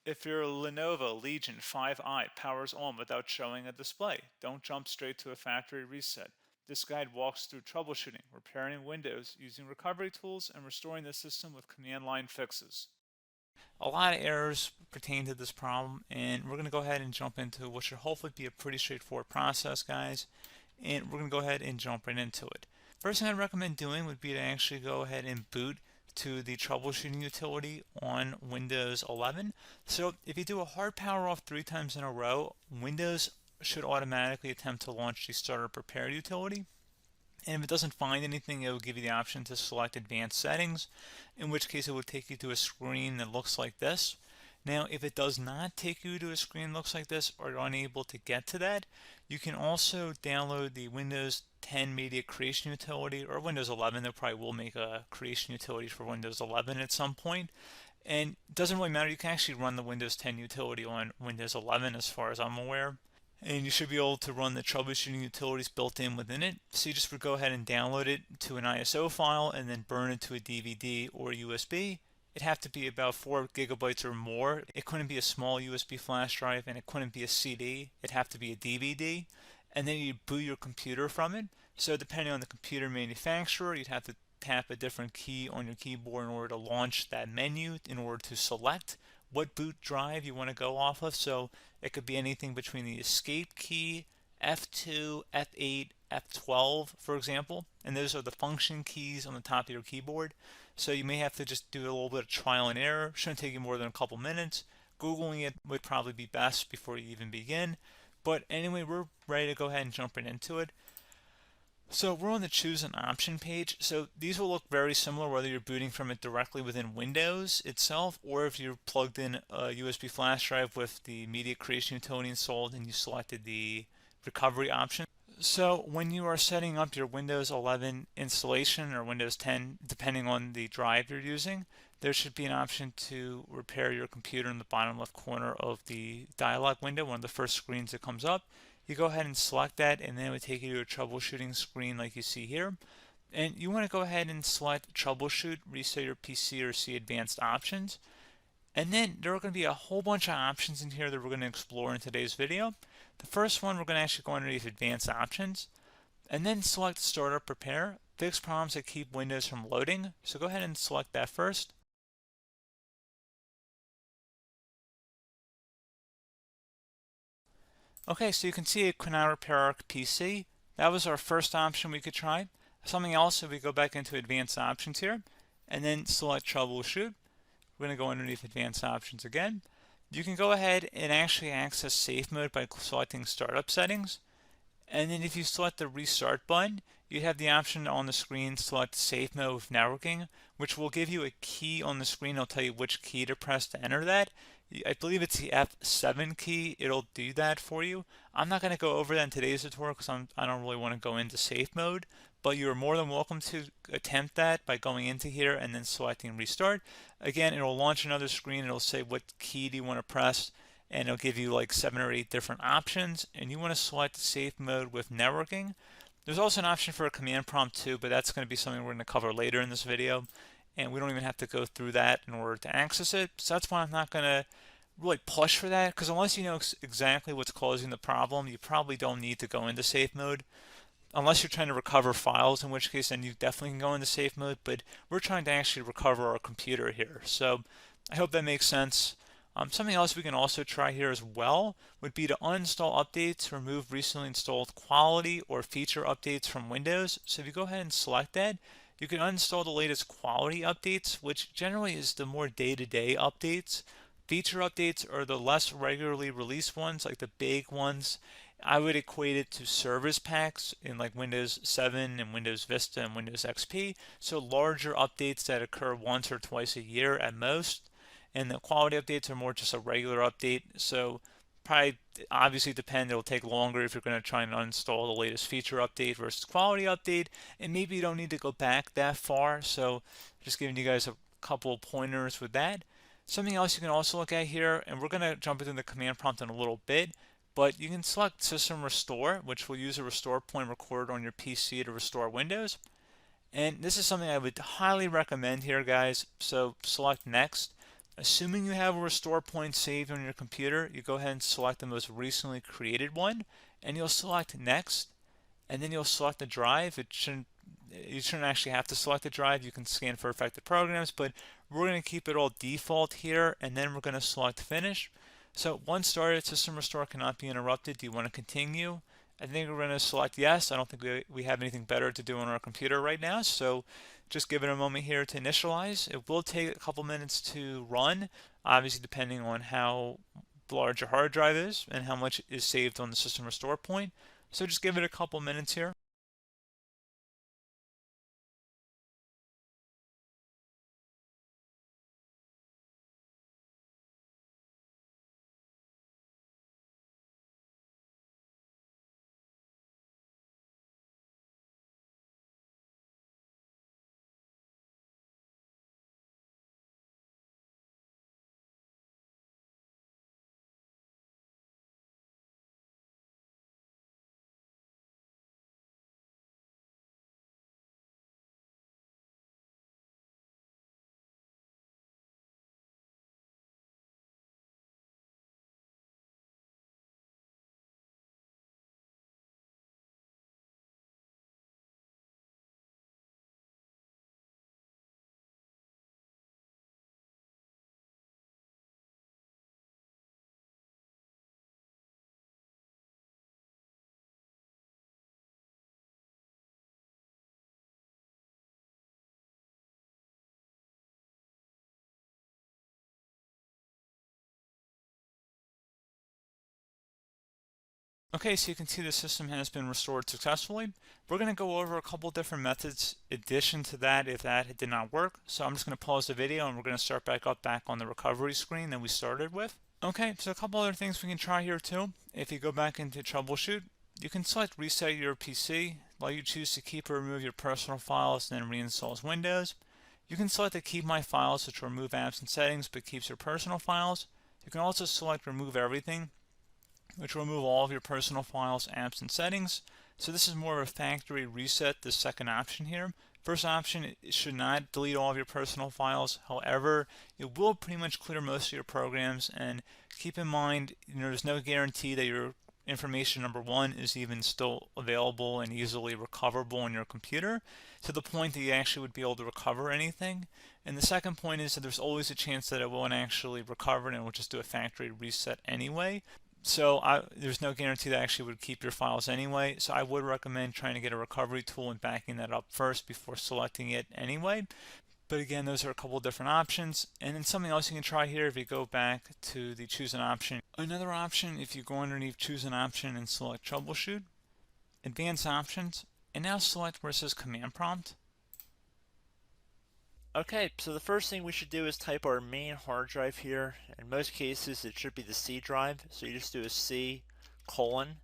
If your Lenovo Legion 5i powers on without showing a display, don't jump straight to a factory reset. This guide walks through troubleshooting, repairing Windows using recovery tools, and restoring the system with command line fixes. A lot of errors pertain to this problem, and we're going to go ahead and jump into what should hopefully be a pretty straightforward process, guys. And we're going to go ahead and jump right into it. First thing I'd recommend doing would be to actually go ahead and boot to the troubleshooting utility on Windows 11. So if you do a hard power off 3 times in a row, Windows should automatically attempt to launch the startup prepare utility. And if it doesn't find anything, it will give you the option to select advanced settings, in which case it will take you to a screen that looks like this. Now, if it does not take you to a screen that looks like this, or you're unable to get to that, you can also download the Windows 10 Media Creation Utility, or Windows 11. They probably will make a creation utility for Windows 11 at some point. And it doesn't really matter. You can actually run the Windows 10 utility on Windows 11 as far as I'm aware. And you should be able to run the troubleshooting utilities built in within it. So you just would go ahead and download it to an ISO file and then burn it to a DVD or USB. It'd have to be about 4 gigabytes or more. It couldn't be a small USB flash drive, and it couldn't be a CD. It'd have to be a DVD. And then you'd boot your computer from it. So depending on the computer manufacturer, you'd have to tap a different key on your keyboard in order to launch that menu, in order to select what boot drive you want to go off of. So it could be anything between the escape key, F2, F8, F12, for example. And those are the function keys on the top of your keyboard. So you may have to just do a little bit of trial and error. Shouldn't take you more than a couple minutes. Googling it would probably be best before you even begin. But anyway, we're ready to go ahead and jump right into it. So we're on the choose an option page. So these will look very similar whether you're booting from it directly within Windows itself, or if you're plugged in a USB flash drive with the media creation utility installed and you selected the recovery option. So when you are setting up your Windows 11 installation or Windows 10, depending on the drive you're using, there should be an option to repair your computer in the bottom left corner of the dialog window, one of the first screens that comes up. You go ahead and select that, and then it would take you to a troubleshooting screen like you see here. And you want to go ahead and select troubleshoot, reset your PC, or see advanced options. And then there are going to be a whole bunch of options in here that we're going to explore in today's video. The first one, we're going to actually go underneath advanced options and then select startup prepare, fix problems that keep Windows from loading. So go ahead and select that first. Okay, so you can see it could not repair our PC. That was our first option we could try. Something else, if we go back into advanced options here and then select troubleshoot, we're going to go underneath advanced options again. You can go ahead and actually access safe mode by selecting startup settings. And then if you select the restart button, you have the option on the screen select safe mode with networking, which will give you a key on the screen. It'll tell you which key to press to enter that. I believe it's the F7 key. It'll do that for you. I'm not going to go over that in today's tutorial because I don't really want to go into safe mode, but you're more than welcome to attempt that by going into here and then selecting restart. Again, it'll launch another screen. It'll say what key do you want to press, and it'll give you like 7 or 8 different options, and you want to select safe mode with networking. There's also an option for a command prompt too, but that's going to be something we're going to cover later in this video, and we don't even have to go through that in order to access it. So that's why I'm not going to really push for that, because unless you know exactly what's causing the problem, you probably don't need to go into safe mode. Unless you're trying to recover files, in which case then you definitely can go into safe mode, but we're trying to actually recover our computer here. So I hope that makes sense. Something else we can also try here as well would be to uninstall updates, remove recently installed quality or feature updates from Windows. So if you go ahead and select that, you can uninstall the latest quality updates, which generally is the more day-to-day updates. Feature updates are the less regularly released ones, like the big ones. I would equate it to service packs in like Windows 7 and Windows Vista and Windows XP. So larger updates that occur once or twice a year at most. And the quality updates are more just a regular update. So probably obviously depend, it'll take longer if you're going to try and uninstall the latest feature update versus quality update. And maybe you don't need to go back that far. So just giving you guys a couple of pointers with that. Something else you can also look at here, and we're going to jump into the command prompt in a little bit, but you can select System Restore, which will use a restore point recorded on your PC to restore Windows. And this is something I would highly recommend here, guys. So select Next. Assuming you have a restore point saved on your computer, you go ahead and select the most recently created one, and you'll select next, and then you'll select the drive. You shouldn't actually have to select the drive. You can scan for affected programs, but we're going to keep it all default here, and then we're going to select finish. So once started, system restore cannot be interrupted. Do you want to continue? I think we're going to select yes. I don't think we have anything better to do on our computer right now, so just give it a moment here to initialize. It will take a couple minutes to run, obviously depending on how large your hard drive is and how much is saved on the system restore point. So just give it a couple minutes here. Okay, so you can see the system has been restored successfully. We're going to go over a couple different methods in addition to that if that did not work. So I'm just going to pause the video and we're going to start back on the recovery screen that we started with. Okay, so a couple other things we can try here too. If you go back into troubleshoot, you can select reset your PC while you choose to keep or remove your personal files and then reinstalls Windows. You can select to keep my files, which will remove apps and settings but keeps your personal files. You can also select remove everything, which will remove all of your personal files, apps, and settings. So this is more of a factory reset, the second option here. First option, it should not delete all of your personal files. However, it will pretty much clear most of your programs, and keep in mind, there's no guarantee that your information, number one, is even still available and easily recoverable on your computer to the point that you actually would be able to recover anything. And the second point is that there's always a chance that it won't actually recover and it will just do a factory reset anyway. So there's no guarantee that actually would keep your files anyway. So I would recommend trying to get a recovery tool and backing that up first before selecting it anyway. But again, those are a couple different options. And then something else you can try here if you go back to the choose an option. Another option, if you go underneath choose an option and select troubleshoot, advanced options, and now select where it says command prompt. Okay, so the first thing we should do is type our main hard drive here. In most cases, it should be the C drive. So you just do a C colon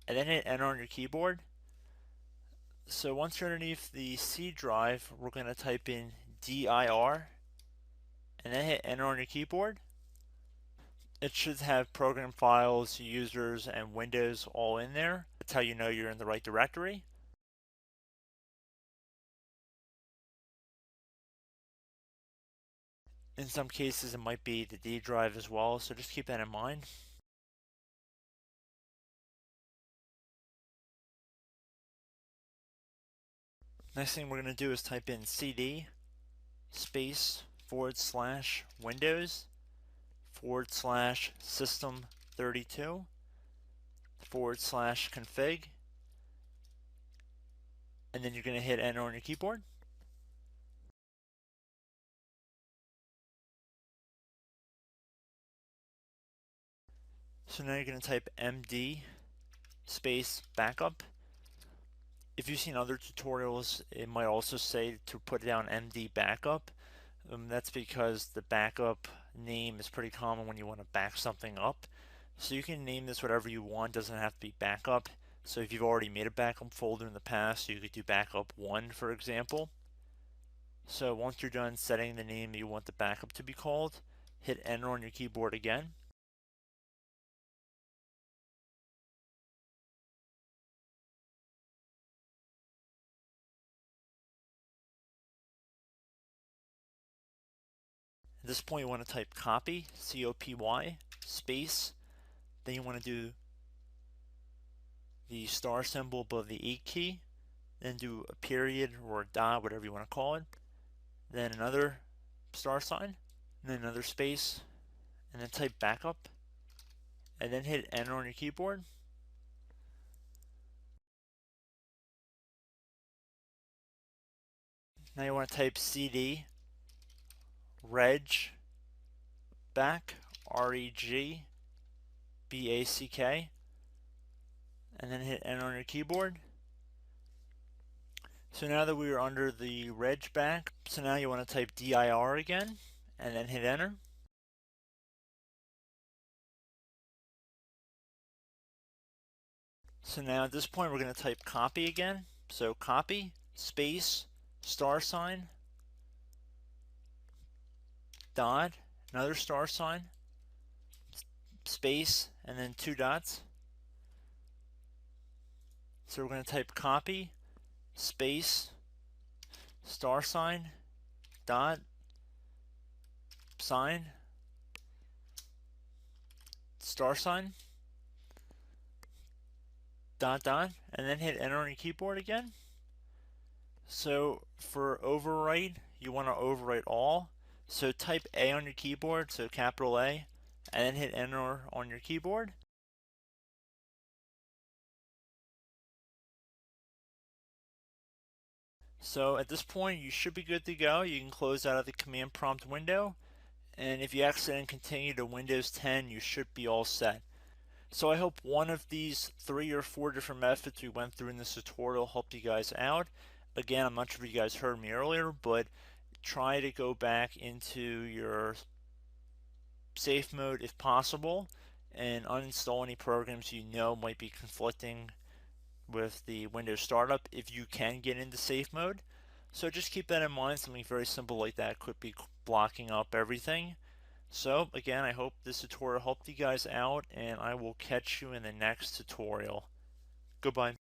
and then hit enter on your keyboard. So once you're underneath the C drive, we're going to type in dir and then hit enter on your keyboard. It should have program files, users, and Windows all in there. That's how you know you're in the right directory. In some cases, it might be the D drive as well, so just keep that in mind. Next thing we're going to do is type in cd space / Windows / system 32 / config, and then you're going to hit enter on your keyboard. So now you're going to type md space backup. If you've seen other tutorials, it might also say to put down md backup. That's because the backup name is pretty common when you want to back something up. So you can name this whatever you want, doesn't have to be backup. So if you've already made a backup folder in the past, you could do backup 1, for example. So once you're done setting the name you want the backup to be called, hit enter on your keyboard again. At this point, you want to type copy, C-O-P-Y, space. Then you want to do the star symbol above the 8 key. Then do a period or a dot, whatever you want to call it. Then another star sign, and then another space, and then type backup, and then hit enter on your keyboard. Now you want to type cd reg back, R-E-G-B-A-C-K, and then hit enter on your keyboard. So now that we are under the reg back, so now you want to type dir again, and then hit enter. So now at this point we're going to type copy again. So copy, space, star sign, dot, another star sign, space, and then 2 dots. So we're going to type copy, space, star sign, dot, sign, star sign, dot, dot, and then hit enter on your keyboard again. So for overwrite, you want to overwrite all. So type A on your keyboard, so capital A, and then hit enter on your keyboard. So at this point, you should be good to go. You can close out of the command prompt window, and if you accidentally continue to Windows 10, you should be all set. So I hope one of these 3 or 4 different methods we went through in this tutorial helped you guys out. Again, I'm not sure if you guys heard me earlier, but try to go back into your safe mode if possible and uninstall any programs you know might be conflicting with the Windows startup if you can get into safe mode. So just keep that in mind. Something very simple like that could be blocking up everything. So again, I hope this tutorial helped you guys out, and I will catch you in the next tutorial. Goodbye.